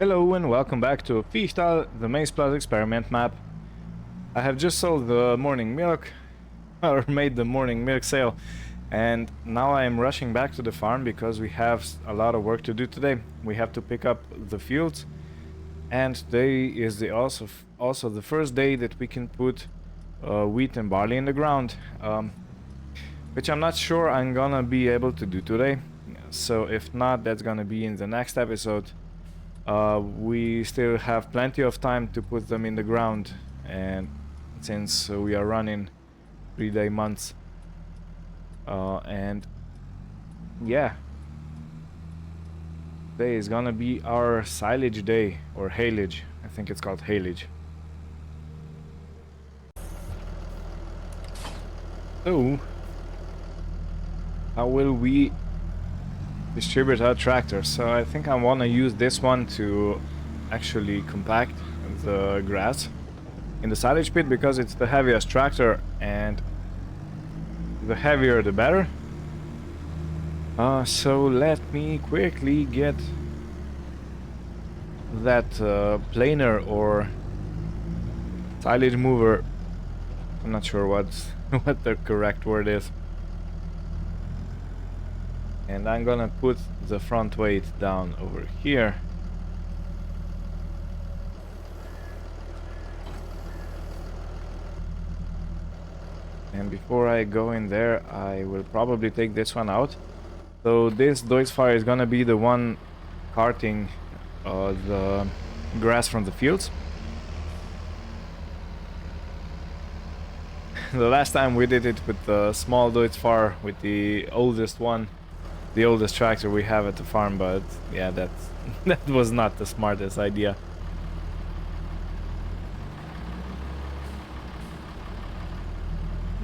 Hello and welcome back to Fichthal the MaizePlus Experiment map. I have just sold the morning milk, or made the morning milk sale, and now I am rushing back to the farm because we have a lot of work to do today. We have to pick up the fields, and today is also the first day that we can put wheat and barley in the ground, which I'm not sure I'm gonna be able to do today. So if not, that's gonna be in the next episode. We still have plenty of time to put them in the ground, and since we are running 3-day months, and yeah, today is gonna be our silage day, or haylage. I think it's called haylage. So how will we distribute our tractor? So I think I want to use this one to actually compact the grass in the silage pit because it's the heaviest tractor, and the heavier the better. So let me quickly get that planer or silage mover. I'm not sure what the correct word is. And I'm gonna put the front weight down over here. And before I go in there, I will probably take this one out. So this Deutz-Fahr is gonna be the one carting the grass from the fields. The last time we did it with the small Deutz-Fahr, with the oldest one. The oldest tractor we have at the farm, but yeah, that was not the smartest idea.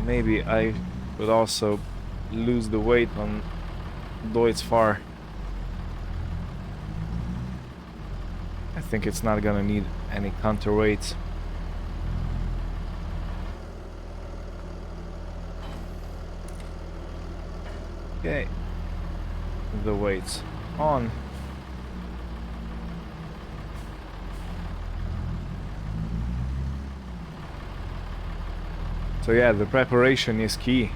Maybe I would also lose the weight on Deutz-Fahr. I think it's not gonna need any counterweights. Okay. The weights on. So yeah, the preparation is key.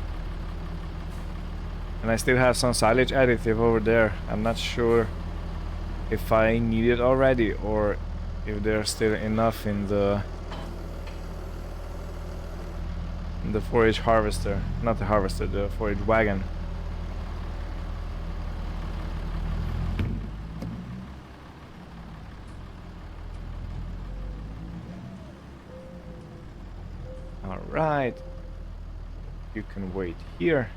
And I still have some silage additive over there. I'm not sure if I need it already or if there's still enough in the forage harvester. Not the harvester, the forage wagon. Right, you can wait here.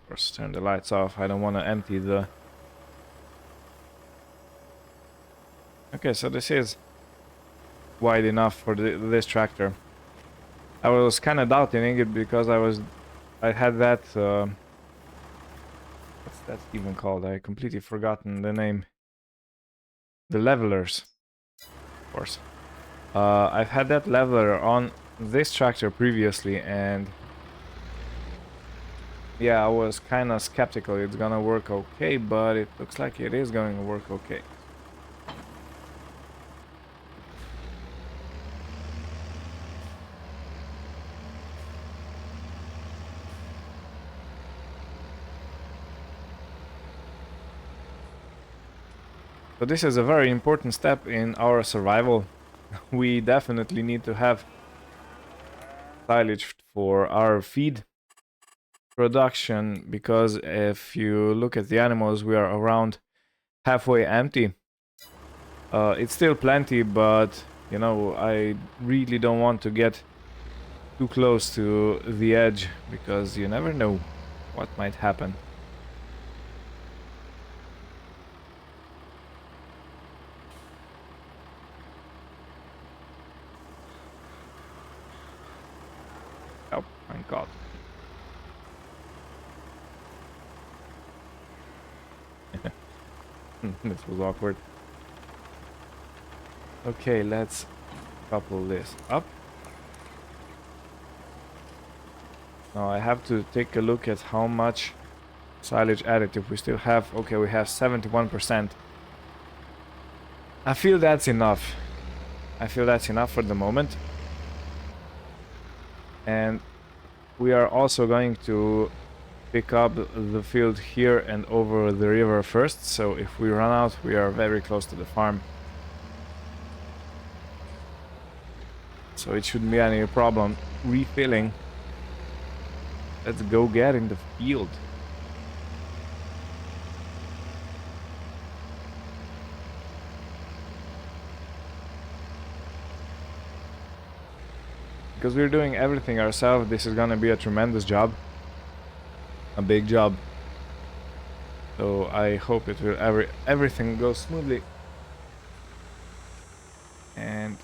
First, turn the lights off. I don't want to empty the... Okay, so this is wide enough for this tractor. I was kind of doubting it because I had that what's that even called? I completely forgotten the name. The levelers, of course. I've had that leveler on this tractor previously, and yeah, I was kind of skeptical it's gonna work okay, but it looks like it is going to work okay. So this is a very important step in our survival. We definitely need to have silage for our feed production, because if you look at the animals, we are around halfway empty. It's still plenty, but you know, I really don't want to get too close to the edge because you never know what might happen. Oh my god. This was awkward. Okay, let's couple this up. Now I have to take a look at how much silage additive we still have. Okay, we have 71%. I feel that's enough. I feel that's enough for the moment. And we are also going to pick up the field here and over the river first. So if we run out, we are very close to the farm. So it shouldn't be any problem refilling. Let's go get in the field. Because we're doing everything ourselves, this is gonna be a tremendous job. A big job. So I hope it will everything goes smoothly. And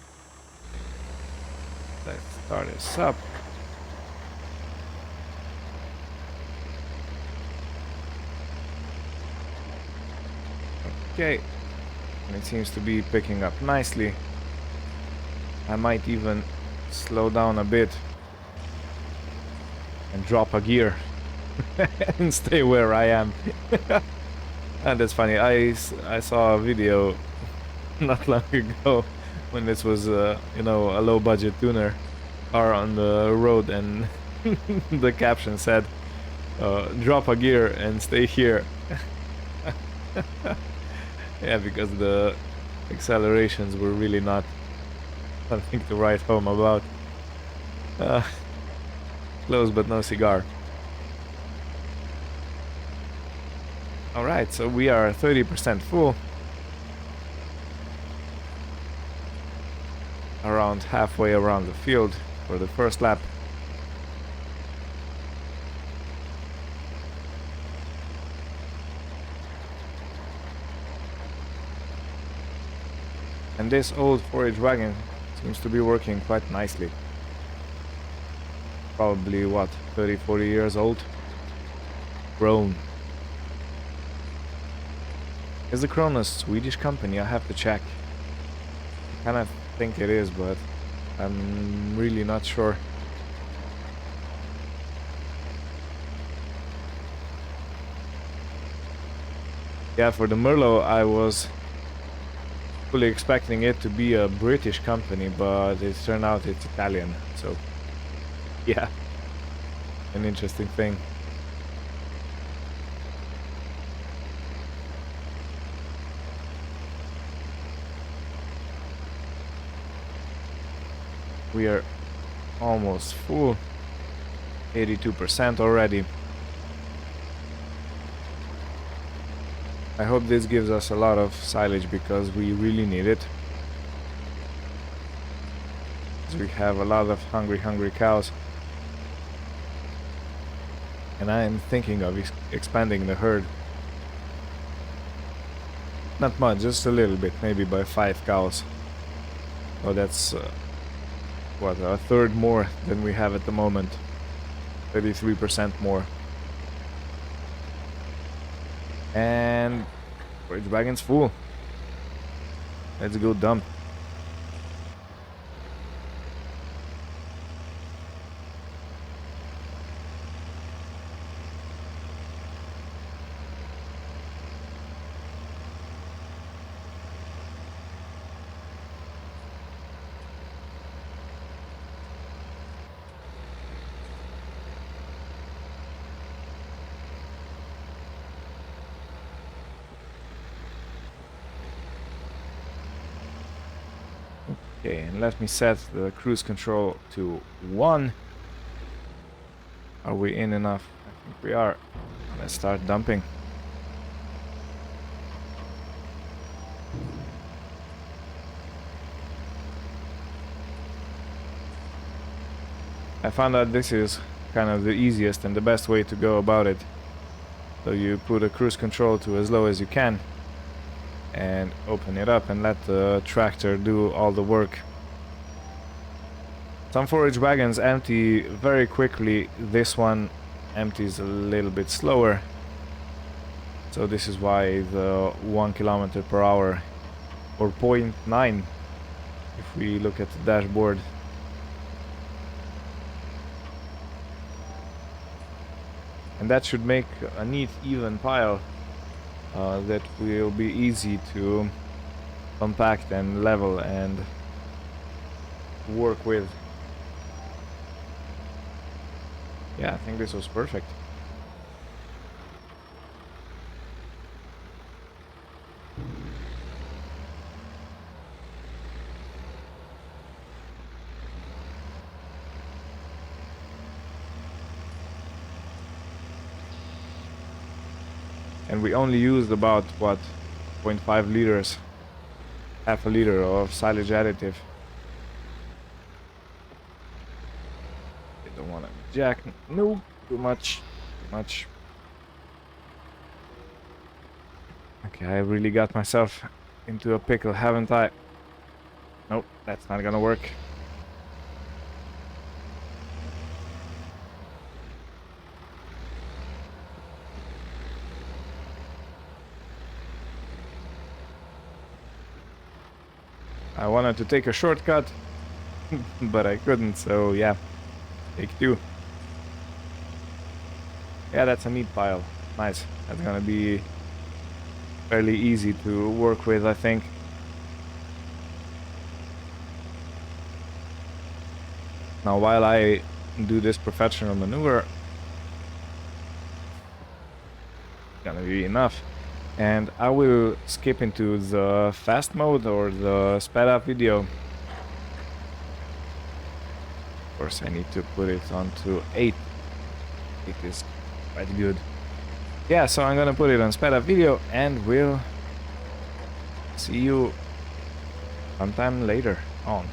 let's start this up. Okay, and it seems to be picking up nicely. I might even slow down a bit and drop a gear and stay where I am. And that's funny, I saw a video not long ago when this was you know, a low budget tuner car on the road, and the caption said drop a gear and stay here. Yeah, because the accelerations were really not something to write home about. Close but no cigar. Alright, so we are 30% full. Around halfway around the field for the first lap. And this old forage wagon seems to be working quite nicely. Probably, what, 30-40 years old? Grown. Is the Krone a Swedish company? I have to check. I kind of think it is, but I'm really not sure. Yeah, for the Merlo I was fully expecting it to be a British company, but it turned out it's Italian, so yeah, an interesting thing. We are almost full, 82% already. I hope this gives us a lot of silage because we really need it. Because we have a lot of hungry cows. And I am thinking of expanding the herd. Not much, just a little bit, maybe by 5 cows. Oh, that's what, a third more than we have at the moment. 33% more. And forage wagon's full. Let's go dump. Okay, and let me set the cruise control to 1. Are we in enough? I think we are. Let's start dumping. I found that this is kind of the easiest and the best way to go about it. So you put a cruise control to as low as you can and open it up and let the tractor do all the work. Some forage wagons empty very quickly. This one empties a little bit slower. So this is why the 1 kilometer per hour, or 0.9 if we look at the dashboard. And that should make a neat even pile that will be easy to compact and level and work with. Yeah, I think this was perfect. And we only used about, what, 0.5 liters, half a liter of silage additive. I don't want to jack, no, too much. Okay, I really got myself into a pickle, haven't I? Nope, that's not gonna work. I wanted to take a shortcut, but I couldn't, so yeah, take two. Yeah, that's a neat pile. Nice. That's gonna be fairly easy to work with, I think. Now, while I do this professional maneuver, it's gonna be enough. And I will skip into the fast mode or the sped up video. Of course, I need to put it onto 8. It is quite good. Yeah, so I'm gonna put it on sped up video and we'll see you sometime later on.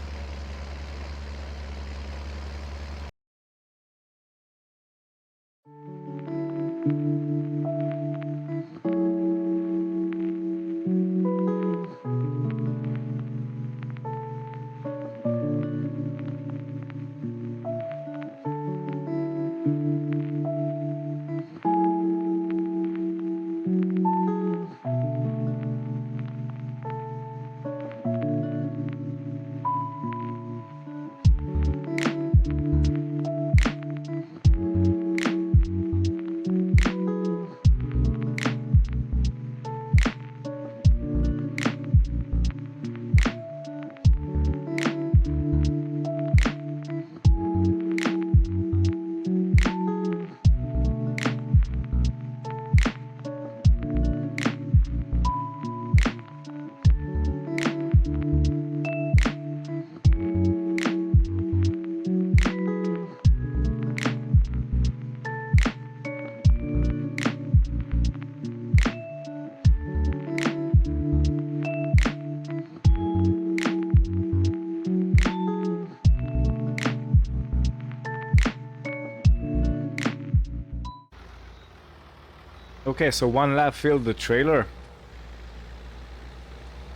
Okay, so one lap filled the trailer.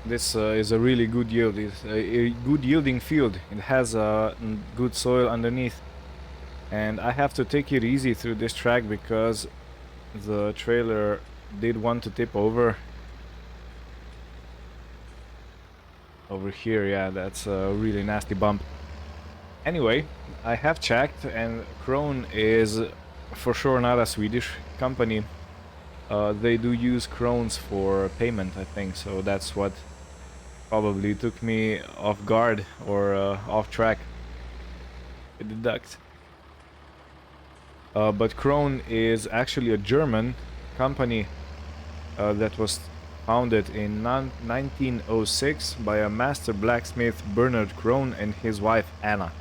This is a really good yield. It's a good yielding field. It has good soil underneath. And I have to take it easy through this track because the trailer did want to tip over. Over here, yeah, that's a really nasty bump. Anyway, I have checked and Krone is for sure not a Swedish company. They do use Krones for payment, I think, so that's what probably took me off guard or off track. It deducts. But Krone is actually a German company that was founded in 1906 by a master blacksmith Bernard Krone and his wife Anna.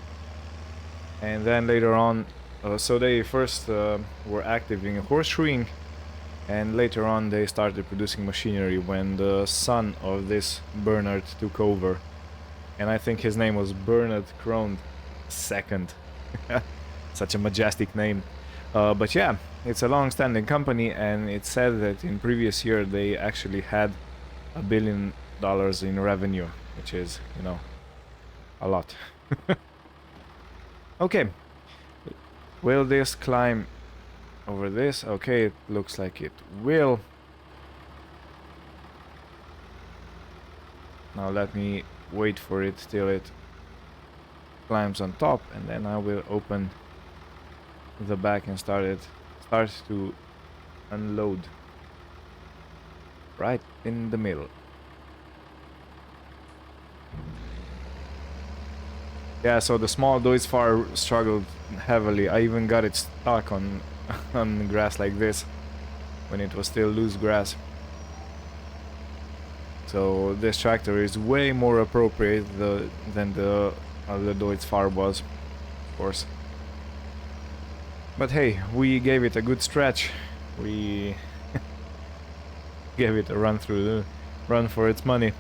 And then later on, so they first were active in horseshoeing, and later on they started producing machinery when the son of this Bernard took over. And I think his name was Bernard Krone II. Such a majestic name. But yeah, it's a long-standing company, and it said that in previous year they actually had $1 billion in revenue, which is, you know, a lot. Okay, will this climb over this? Okay, it looks like it will. Now let me wait for it till it climbs on top, and then I will open the back and start starts to unload right in the middle. Yeah, so the small Deutz-Fahr struggled heavily. I even got it stuck on on grass like this when it was still loose grass. So this tractor is way more appropriate than the Deutz-Fahr was, of course. But hey, we gave it a good stretch. We gave it a run for its money.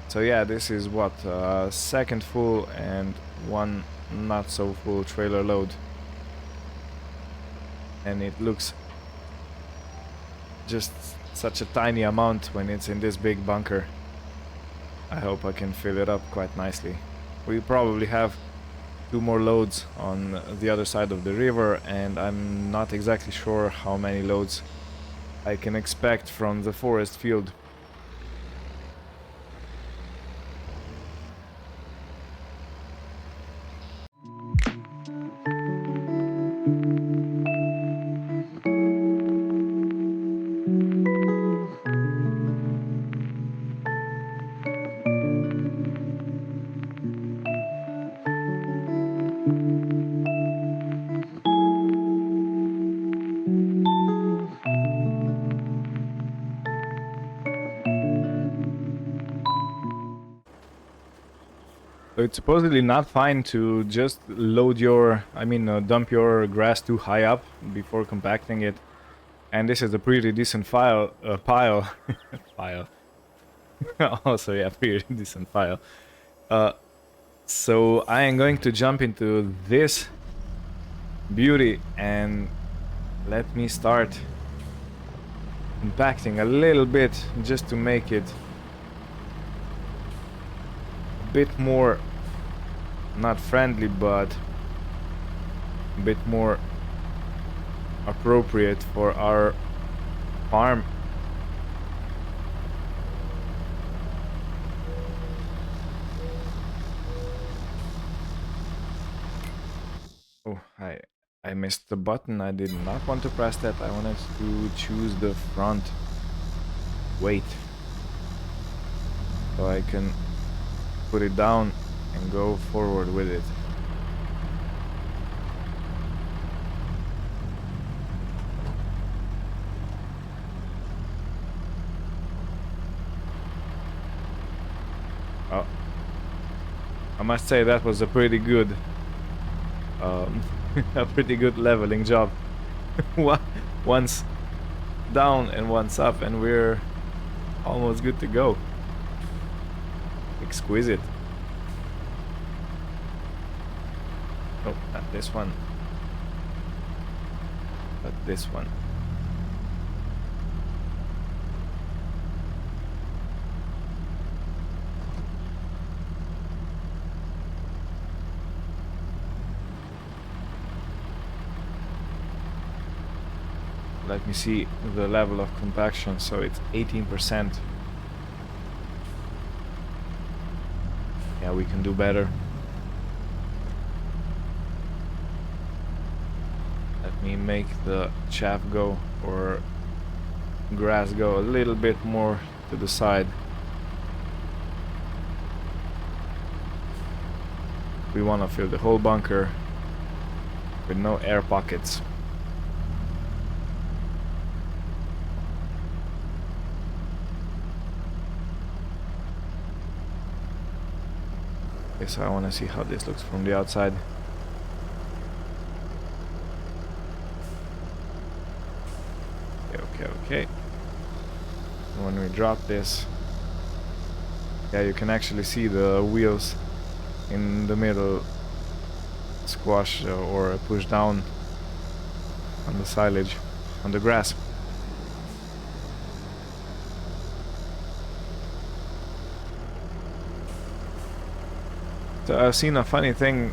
So yeah, this is what, second full and one not so full trailer load. And it looks just such a tiny amount when it's in this big bunker. I hope I can fill it up quite nicely. We probably have 2 more loads on the other side of the river, and I'm not exactly sure how many loads I can expect from the forest field. So it's supposedly not fine to just load your, dump your grass too high up before compacting it. And this is a pretty decent pile. Pile. Also, yeah, pretty decent pile. So I am going to jump into this beauty and let me start compacting a little bit just to make it bit more, not friendly, but a bit more appropriate for our farm. Oh, I missed the button. I did not want to press that. I wanted to choose the front weight so I can put it down and go forward with it. Oh, I must say that was a pretty good a pretty good leveling job. Once down and once up, and we're almost good to go. Exquisite. Oh, not this one, but this one. Let me see the level of compaction. So it's 18%. Yeah, we can do better. Let me make the chaff go, or grass go, a little bit more to the side. We want to fill the whole bunker with no air pockets. Okay, so I want to see how this looks from the outside. Okay. When we drop this, yeah, you can actually see the wheels in the middle squash or push down on the silage, on the grass. So I've seen a funny thing,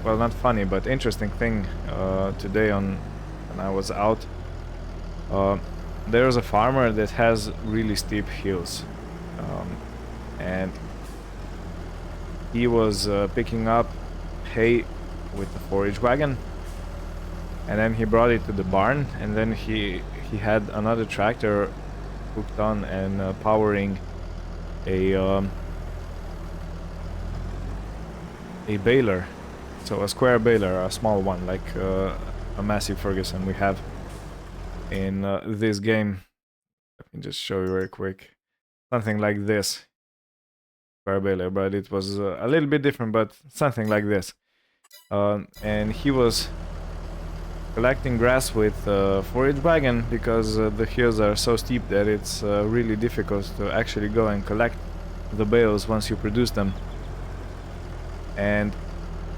well, not funny, but interesting thing today when I was out. There's a farmer that has really steep hills, and he was picking up hay with the forage wagon, and then he brought it to the barn, and then he had another tractor hooked on and powering a baler, so a square baler, a small one, like a massive Ferguson we have in this game. Let me just show you very quick. Something like this. Square baler, but it was a little bit different, but something like this. And he was collecting grass with forage wagon because the hills are so steep that it's really difficult to actually go and collect the bales once you produce them. And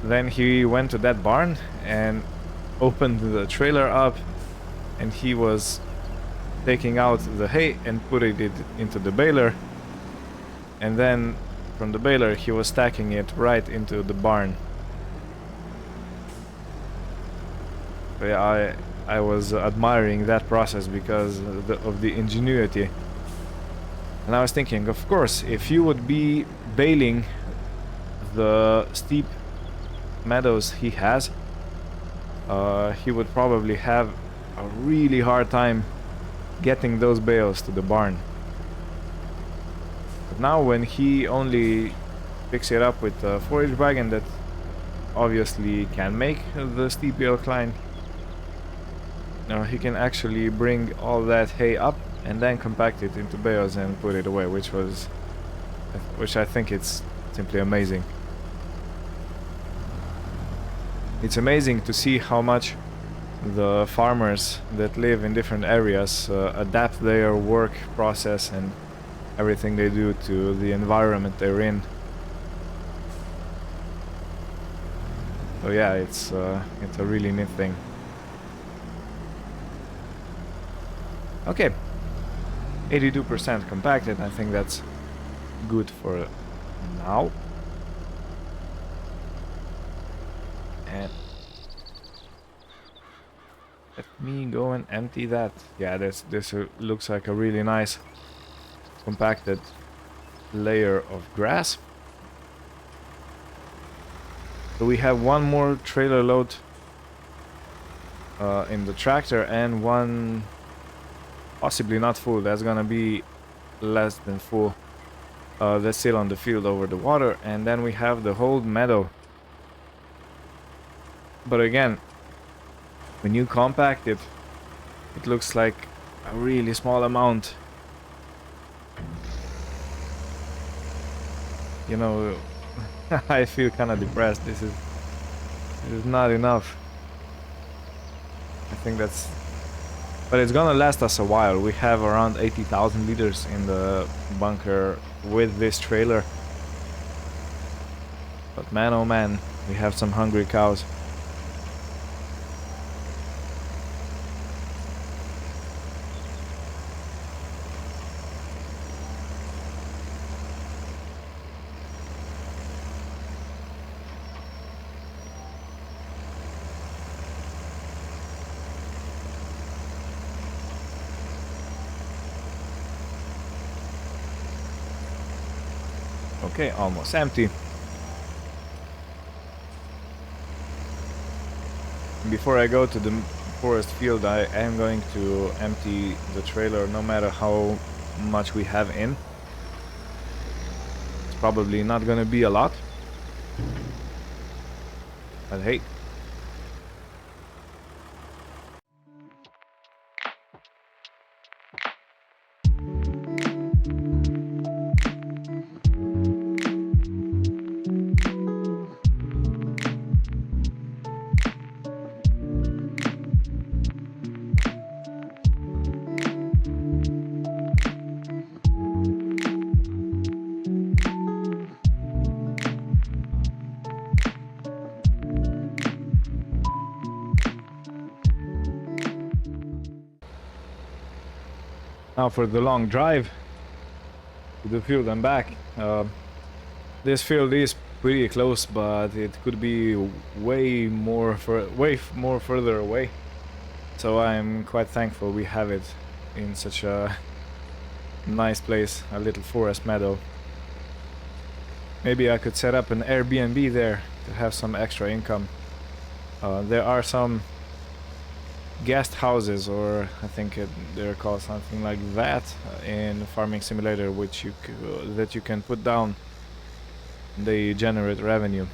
then he went to that barn and opened the trailer up, and he was taking out the hay and putting it into the baler, and then from the baler he was stacking it right into the barn. So yeah, I was admiring that process because of the ingenuity. And I was thinking, of course, if you would be baling the steep meadows he has, he would probably have a really hard time getting those bales to the barn. But now when he only picks it up with a forage wagon that obviously can make the steep bale climb, he can actually bring all that hay up and then compact it into bales and put it away, which I think it's simply amazing. It's amazing to see how much the farmers that live in different areas adapt their work process and everything they do to the environment they're in. So yeah, it's a really neat thing. Okay, 82% compacted. I think that's good for now. And let me go and empty that. Yeah, this looks like a really nice compacted layer of grass. So we have one more trailer load in the tractor and one possibly not full. That's gonna be less than full. That's still on the field over the water, and then we have the whole meadow. But again, when you compact it, it looks like a really small amount. You know, I feel kind of depressed. This is not enough. I think that's... But it's gonna last us a while. We have around 80,000 liters in the bunker with this trailer. But man, oh man, we have some hungry cows. Okay, almost empty. Before I go to the forest field, I am going to empty the trailer no matter how much we have in. It's probably not gonna be a lot, but hey. Now for the long drive to the field and back. This field is pretty close, but it could be way more further away. So I'm quite thankful we have it in such a nice place, a little forest meadow. Maybe I could set up an Airbnb there to have some extra income There are some guest houses, or I think they're called something like that, in Farming Simulator, which that you can put down. They generate revenue.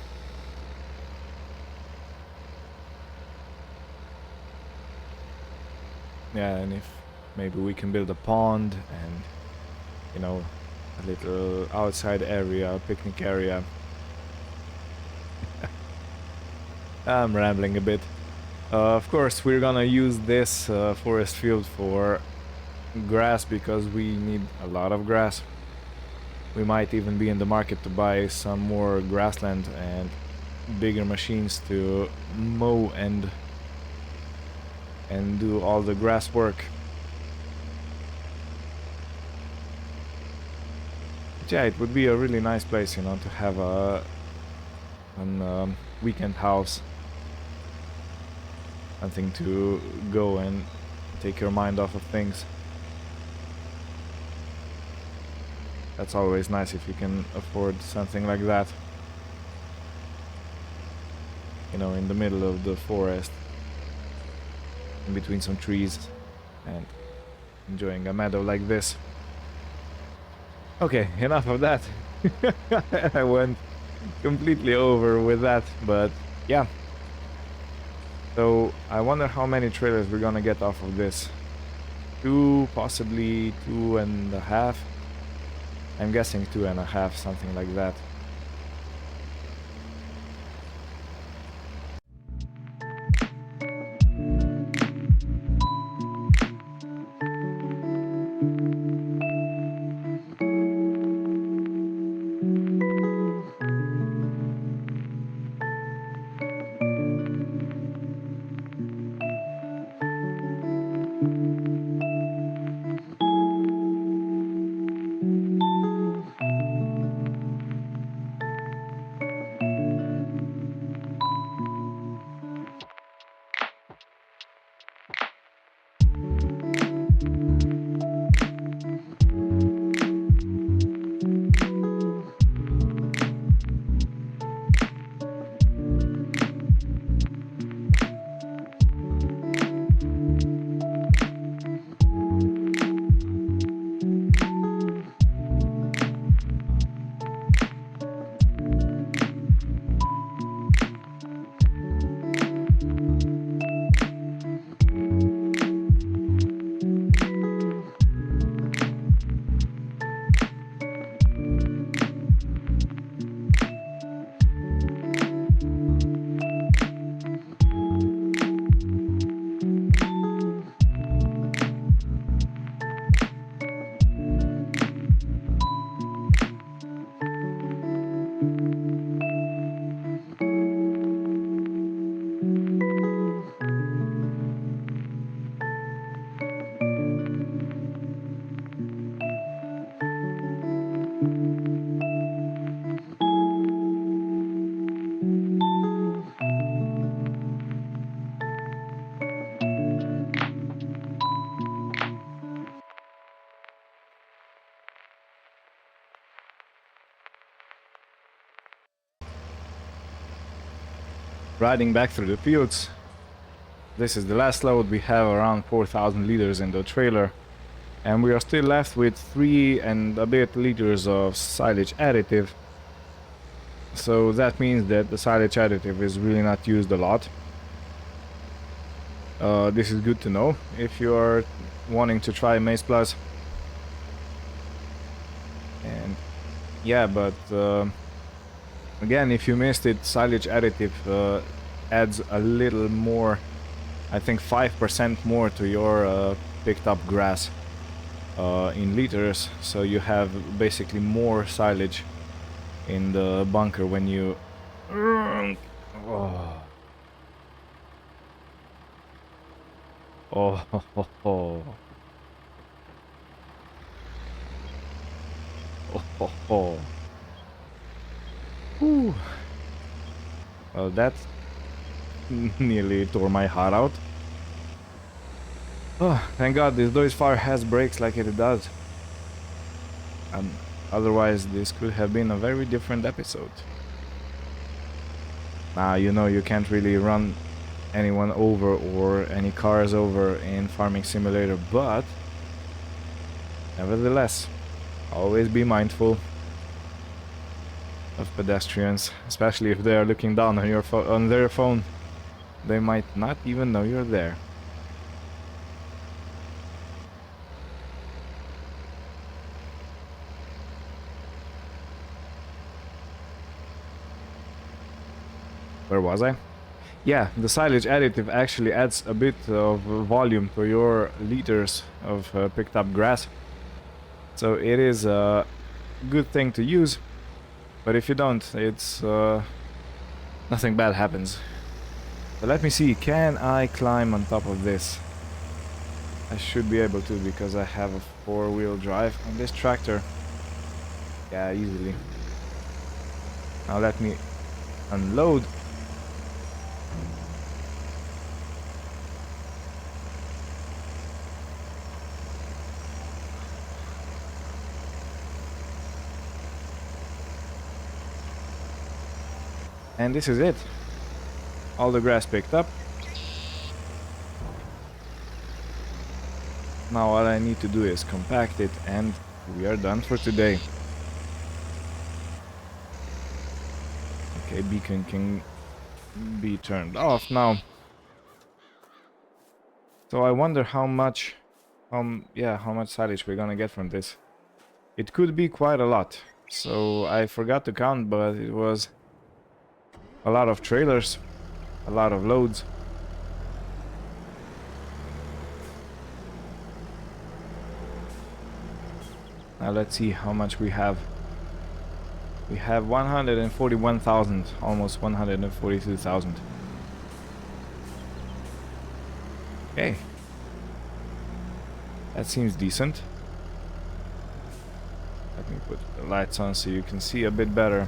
Yeah, and if maybe we can build a pond and, you know, a little outside area, a picnic area. I'm rambling a bit. Of course, we're gonna use this forest field for grass because we need a lot of grass. We might even be in the market to buy some more grassland and bigger machines to mow and do all the grass work. But yeah, it would be a really nice place, you know, to have a weekend house. Something to go and take your mind off of things. That's always nice if you can afford something like that. You know, in the middle of the forest, in between some trees, and enjoying a meadow like this. Okay, enough of that. I went completely over with that, but yeah. So I wonder how many trailers we're gonna get off of this. 2, possibly 2.5. I'm guessing 2.5, something like that. Riding back through the fields. This is the last load. We have around 4,000 liters in the trailer, and we are still left with 3 and a bit liters of silage additive. So that means that the silage additive is really not used a lot. This is good to know if you are wanting to try MaizePlus. And yeah, but again, if you missed it, silage additive adds a little more, I think 5% more to your picked up grass in liters, so you have basically more silage in the bunker when you... Oh. Oh, ho, ho, ho. Oh, ho, ho. Whew. Well, that nearly tore my heart out. Oh, thank God this Deutz-Fahr has brakes like it does. Otherwise this could have been a very different episode. Now, you know, you can't really run anyone over or any cars over in Farming Simulator, but nevertheless, always be mindful of pedestrians, especially if they are looking down on your on their phone. They might not even know you're there. Where was I? Yeah, the silage additive actually adds a bit of volume to your liters of picked up grass. So it is a good thing to use, but if you don't, it's nothing bad happens. So let me see, can I climb on top of this? I should be able to because I have a four-wheel drive on this tractor. Yeah, easily. Now let me unload. And this is it. All the grass picked up. Now all I need to do is compact it and we are done for today. Okay, beacon can be turned off now. So I wonder how much silage we're gonna get from this. It could be quite a lot. So I forgot to count, but it was a lot of trailers, a lot of loads. Now let's see how much we have. We have 141,000, almost 142,000. Okay. That seems decent. Let me put the lights on so you can see a bit better.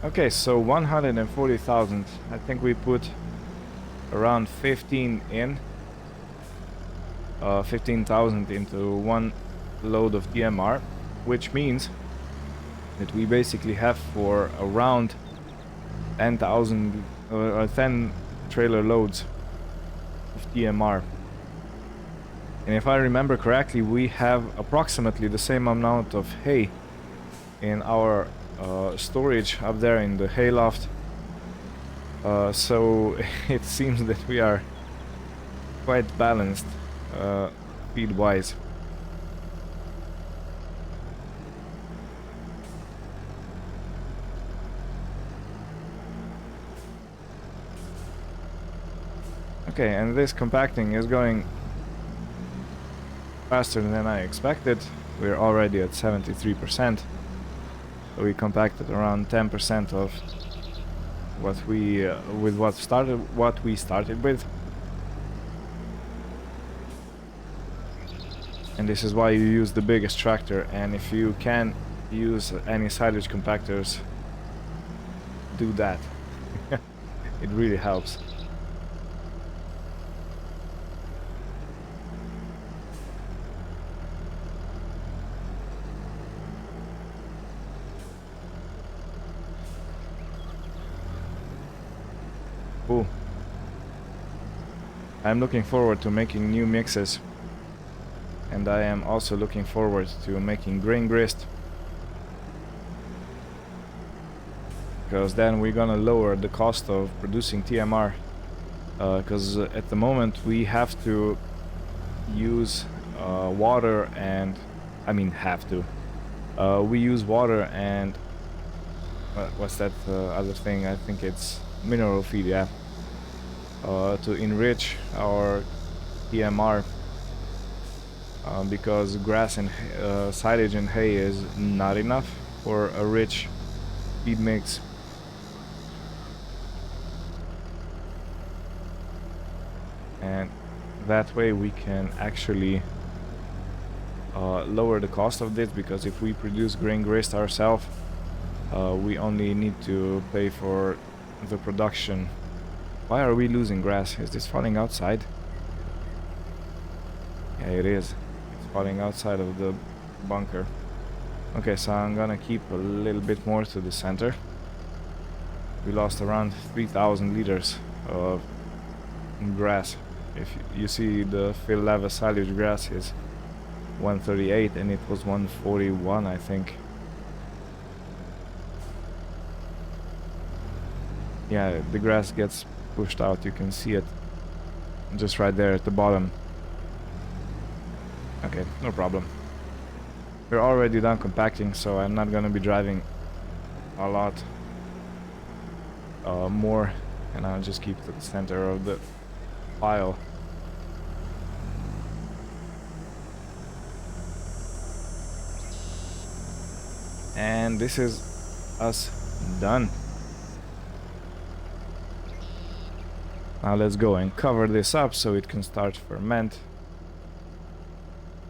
Okay, so 140,000. I think we put around 15 in. 15,000 into one load of TMR, which means that we basically have for around 10,000 or 10 trailer loads of TMR. And if I remember correctly, we have approximately the same amount of hay in our storage up there in the hayloft. So it seems that we are quite balanced feed wise. Okay, and this compacting is going faster than I expected. We're already at 73%. So we compacted around 10% of what we what we started with. And this is why you use the biggest tractor, and if you can use any silage compactors, do that. It really helps. Cool. I'm looking forward to making new mixes, and I am also looking forward to making grain grist, because then we're gonna lower the cost of producing TMR, because at the moment we have to use water and we use water and what's that other thing? I think it's mineral feed, yeah, to enrich our TMR, because grass and silage and hay is not enough for a rich feed mix. And that way we can actually lower the cost of this, because if we produce grain grist ourselves, we only need to pay for the production. Why are we losing grass? Is this falling outside? Yeah, it is. It's falling outside of the bunker. Okay, so I'm gonna keep a little bit more to the center. We lost around 3,000 liters of grass. If you see the field level silage grass is 138 and it was 141, I think. Yeah, the grass gets pushed out, you can see it just right there at the bottom. Okay, no problem. We're already done compacting, so I'm not gonna be driving a lot more, and I'll just keep to the center of the pile. And this is us done. Now let's go and cover this up so it can start ferment.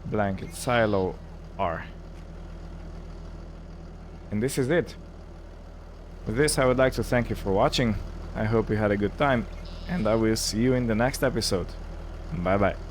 Blanket silo R. And this is it. With this, I would like to thank you for watching. I hope you had a good time, and I will see you in the next episode. Bye bye.